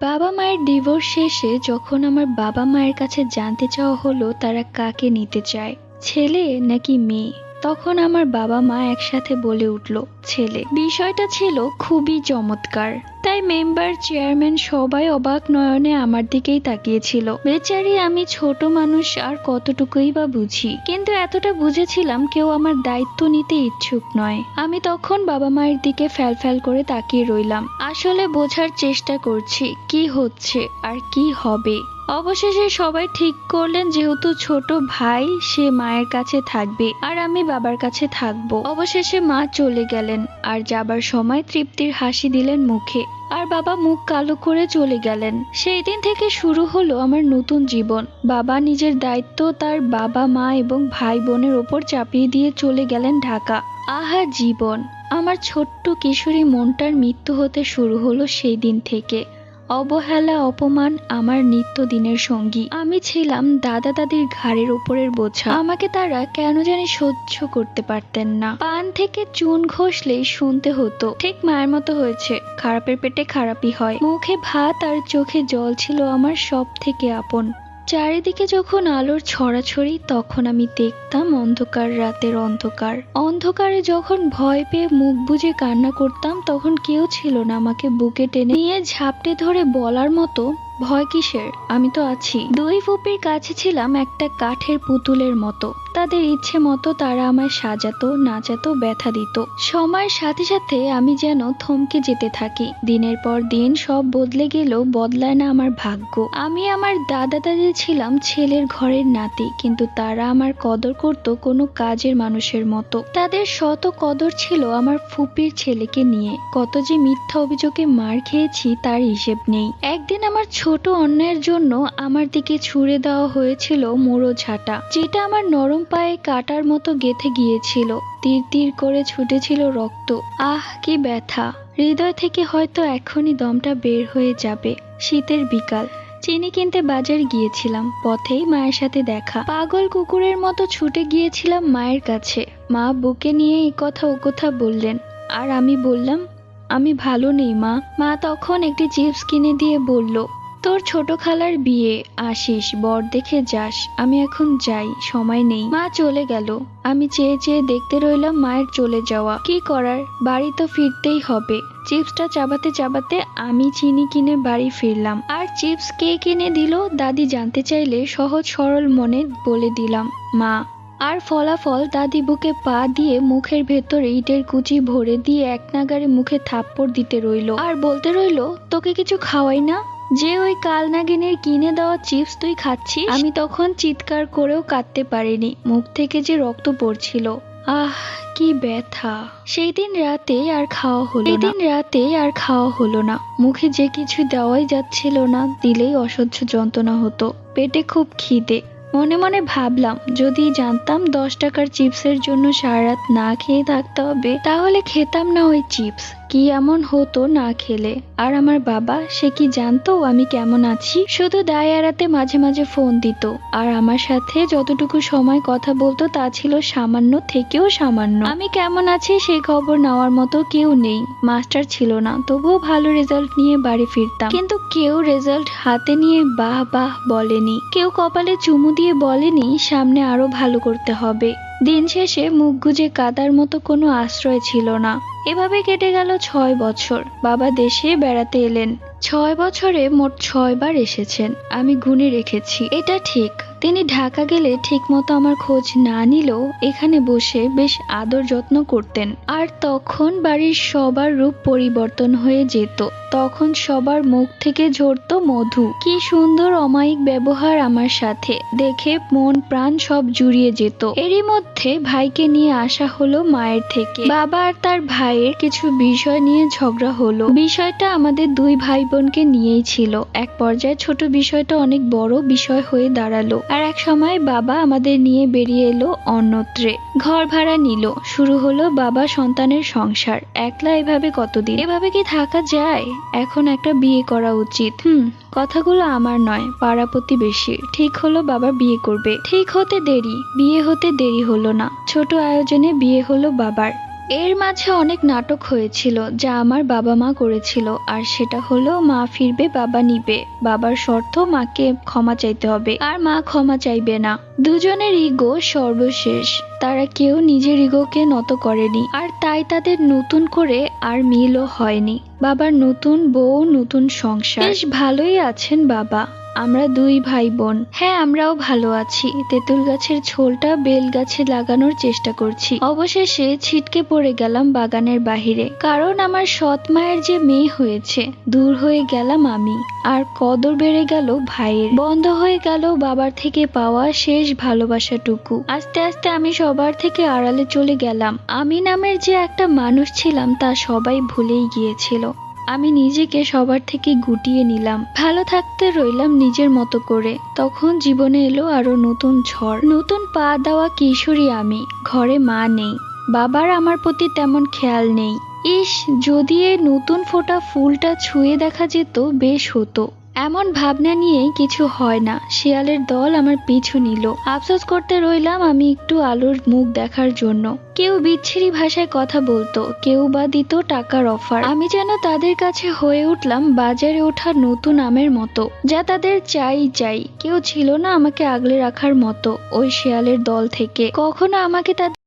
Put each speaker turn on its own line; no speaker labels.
বাবা মায়ের ডিভোর্স শেষে যখন আমার বাবা মায়ের কাছে জানতে চাওয়া হলো তারা কাকে নিতে চায়, ছেলে নাকি মেয়ে, তখন আমার বাবা মা একসাথে বলে উঠল ছেলে। বিষয়টা ছিল খুবই চমৎকার, তাই মেম্বার চেয়ারম্যান সবাই অবাক নয়নে আমার দিকেই তাকিয়েছিল। বেচারি আমি ছোট মানুষ, আর কতটুকুই বা বুঝি, কিন্তু এতটা বুঝেছিলাম কেউ আমার দায়িত্ব নিতে ইচ্ছুক নয়। আমি তখন বাবা মায়ের দিকে ফ্যাল করে তাকিয়ে রইলাম, আসলে বোঝার চেষ্টা করছি কি হচ্ছে আর কি হবে। অবশেষে সবাই ঠিক করলেন যেহেতু ছোট ভাই সে মায়ের কাছে থাকবে আর আমি বাবার কাছে থাকবো। অবশেষে মা চলে গেলেন আর যাবার সময় তৃপ্তির হাসি দিলেন মুখে, আর বাবা মুখ কালো করে চলে গেলেন। সেই দিন থেকে শুরু হলো আমার নতুন জীবন। বাবা নিজের দায়িত্ব তার বাবা মা এবং ভাই বোনের ওপর চাপিয়ে দিয়ে চলে গেলেন ঢাকা। আহা জীবন! আমার ছোট্ট কিশোরী মনটার মৃত্যু হতে শুরু হলো সেই দিন থেকে। অবহেলা অপমান আমার নিত্যদিনের সঙ্গী। আমি ছিলাম দাদা দাদির ঘাড়ের উপরের বোঝা। আমাকে তারা কেন জানি সহ্য করতে পারতেন না। পান থেকে চুন ঘষলেই শুনতে হতো ঠিক মায়ের মতো হয়েছে, খারাপের পেটে খারাপই হয়। মুখে ভাত আর চোখে জল ছিল আমার সব থেকে আপন। চারিদিকে যখন আলোর ছড়াছড়ি তখন আমি দেখতাম অন্ধকার রাতের অন্ধকার। অন্ধকারে যখন ভয় পেয়ে মুখ বুজে কান্না করতাম তখন কেউ ছিল না আমাকে বুকে টেনে নিয়ে ঝাপটে ধরে বলার মতো ভয় কিসের, আমি তো আছি। দুই ফুপির কাছে ছিলাম একটা কাঠের পুতুলের মতো। তাদের ইচ্ছে মতো তারা আমায় সাজাতো নাচাতো ব্যথা দিত। সময়ের সাথে সাথে আমি যেন থমকে যেতে থাকি। দিনের পর দিন সব বদলে গেলেও বদলায় না আমার ভাগ্য। আমি আমার দাদা দাদি ছিলাম ছেলের ঘরের নাতি, কিন্তু তারা আমার কদর করত কোনো কাজের মানুষের মতো। তাদের শত কদর ছিল আমার ফুপির ছেলেকে নিয়ে। কত যে মিথ্যা অভিযোগে মার খেয়েছি তার হিসেব নেই। একদিন আমার ছোট অন্যায়ের জন্য আমার দিকে ছুঁড়ে দেওয়া হয়েছিল মোড়ো ঝাঁটা, যেটা আমার নরম পায়ে কাটার মতো গেঁথে গিয়েছিল। তীর তীর করে ছুটেছিল রক্ত। আহ কি ব্যথা! হৃদয় থেকে হয়তো এখনই দমটা বের হয়ে যাবে। শীতের বিকাল, চিনি কিনতে বাজার গিয়েছিলাম। পথেই মায়ের সাথে দেখা। পাগল কুকুরের মতো ছুটে গিয়েছিলাম মায়ের কাছে। মা বুকে নিয়ে এই কথা ও কথা বললেন, আর আমি বললাম আমি ভালো নেই মা। মা তখন একটি চিপস কিনে দিয়ে বলল, তোর ছোট খালার বিয়ে, আসিস, বর দেখে যাস। আমি এখন যাই, সময় নেই। মা চলে গেল। আমি চেয়ে চেয়ে দেখতে রইলাম মায়ের চলে যাওয়া। কি করার, বাড়ি তো ফিরতেই হবে। চিপসটা চাবাতে চাবাতে আমি চিনি কিনে বাড়ি ফিরলাম। আর চিপস কে কিনে দিল দাদি জানতে চাইলে সহজ সরল মনে বলে দিলাম মা। আর ফলাফল দাদি বুকে পা দিয়ে মুখের ভেতর ইটের কুচি ভরে দিয়ে এক নাগাড়ে মুখে থাপ্পড় দিতে রইল আর বলতে রইল, তোকে কিছু খাওয়াই না, যে ওই কালনাগিনীর কিনে দেওয়া চিপস তুই খাচ্ছিস। আমি তখন চিৎকার করেও কাঁদতে পারিনি, মুখ থেকে যে রক্ত পড়ছিল। আহ কি ব্যথা! সেই দিন রাতে আর খাওয়া হলো না। মুখে যে কিছু দেওয়াই যাচ্ছিল না, দিলেই অসহ্য যন্ত্রণা হতো। পেটে খুব খিদে। মনে মনে ভাবলাম যদি জানতাম 10 টাকার চিপসের জন্য সারা রাত না খেয়ে থাকতে হবে তাহলে খেতাম না ওই চিপস। কি এমন হতো না খেলে? আর আমার বাবা, সে কি জানতো আমি কেমন আছি? শুধু দায় এড়াতে মাঝে মাঝে ফোন দিত, আর আমার সাথে যতটুকু সময় কথা বলতো তা ছিল সামান্য থেকেও সামান্য। আমি কেমন আছি সেই খবর নেওয়ার মতো কেউ নেই। মাস্টার ছিল না, তবুও ভালো রেজাল্ট নিয়ে বাড়ি ফিরতাম, কিন্তু কেউ রেজাল্ট হাতে নিয়ে বাহ বাহ বলেনি। কেউ কপালে চুমু দিয়ে বলেনি সামনে আরো ভালো করতে হবে। দিন শেষে মুখ গুজে কাদার মতো কোনো আশ্রয় ছিল না। এভাবে কেটে গেল 6 বছর। বাবা দেশে বেড়াতে এলেন। 6 বছরে মোট 6 বার এসেছেন, আমি গুনে রেখেছি। এটা ঠিক, তিনি ঢাকা গেলে ঠিক মতো আমার খোঁজ না নিলেও এখানে বসে বেশ আদর যত্ন করতেন। আর তখন বাড়ির সবার রূপ পরিবর্তন হয়ে যেত। তখন সবার মুখ থেকে ঝরতো মধু। কি সুন্দর অমায়িক ব্যবহার আমার সাথে, দেখে মন প্রাণ সব জুড়িয়ে যেত। এরই মধ্যে ভাইকে নিয়ে আসা হলো মায়ের থেকে। বাবা আর তার ভাইয়ের কিছু বিষয় নিয়ে ঝগড়া হলো। বিষয়টা আমাদের দুই ভাই বোনকে নিয়েই ছিল। এক পর্যায়ে ছোট বিষয়টা অনেক বড় বিষয় হয়ে দাঁড়ালো। আর এক সময় বাবা আমাদের নিয়ে বেরিয়ে এলো অন্যত্রে। ঘর ভাড়া নিল। শুরু হলো বাবা সন্তানের সংসার। একলা এভাবে কতদিন? এভাবে কি থাকা যায়? এখন একটা বিয়ে করা উচিত। কথাগুলো আমার নয়, পাড়া প্রতিবেশীর। ঠিক হলো বাবা বিয়ে করবে। ঠিক হতে দেরি, বিয়ে হতে দেরি হলো না। ছোট আয়োজনে বিয়ে হলো বাবার। এর মাঝে অনেক নাটক হয়েছিল যা আমার বাবা মা করেছিল, আর সেটা হলো মা ফিরবে, বাবা নিবে, বাবার শর্ত মাকে ক্ষমা চাইতে হবে, আর মা ক্ষমা চাইবে না। দুজনের ইগো সর্বশেষ, তারা কেউ নিজের ইগোকে নত করেনি, আর তাই তাদের নতুন করে আর মিলও হয়নি। বাবার নতুন বউ, নতুন সংসার, বেশ ভালোই আছেন বাবা। আমরা দুই ভাই বোন, হ্যাঁ আমরাও ভালো আছি। তেঁতুল গাছের ছোলটা বেল গাছে লাগানোর চেষ্টা করছি। অবশেষে ছিটকে পড়ে গেলাম বাগানের বাহিরে, কারণ আমার সৎ মায়ের যে মেয়ে হয়েছে, দূর হয়ে গেলাম আমি, আর কদর বেড়ে গেল ভাইয়ের, বন্ধ হয়ে গেল বাবার থেকে পাওয়া শেষ ভালোবাসাটুকু। আস্তে আস্তে আমি সবার থেকে আড়ালে চলে গেলাম। আমি নামের যে একটা মানুষ ছিলাম তা সবাই ভুলেই গিয়েছিল। আমি নিজেকে সবার থেকে গুটিয়ে নিলাম, ভালো থাকতে রইলাম নিজের মতো করে। তখন জীবনে এলো আরো নতুন ঝড়, নতুন পা দেওয়া কিশোরী আমি। ঘরে মা নেই, বাবার আমার প্রতি তেমন খেয়াল নেই। ইস, যদি এই নতুন ফোটা ফুলটা ছুঁয়ে দেখা যেত বেশ হতো। এমন ভাবনা নিয়েই কিছু হয় না, শিয়ালের দল আমার পিছু নিল। আফসোস করতে রইলাম আমি একটু আলোর মুখ দেখার জন্য। কেউ বিচ্ছিরি ভাষায় কথা বলতো, কেউ বা দিত টাকার অফার। আমি যেন তাদের কাছে হয়ে উঠলাম বাজারে ওঠা নতুন আমের মতো, যা তাদের চাই চাই। কেউ ছিল না আমাকে আগলে রাখার মতো ওই শিয়ালের দল থেকে। কখনো আমাকে তাদের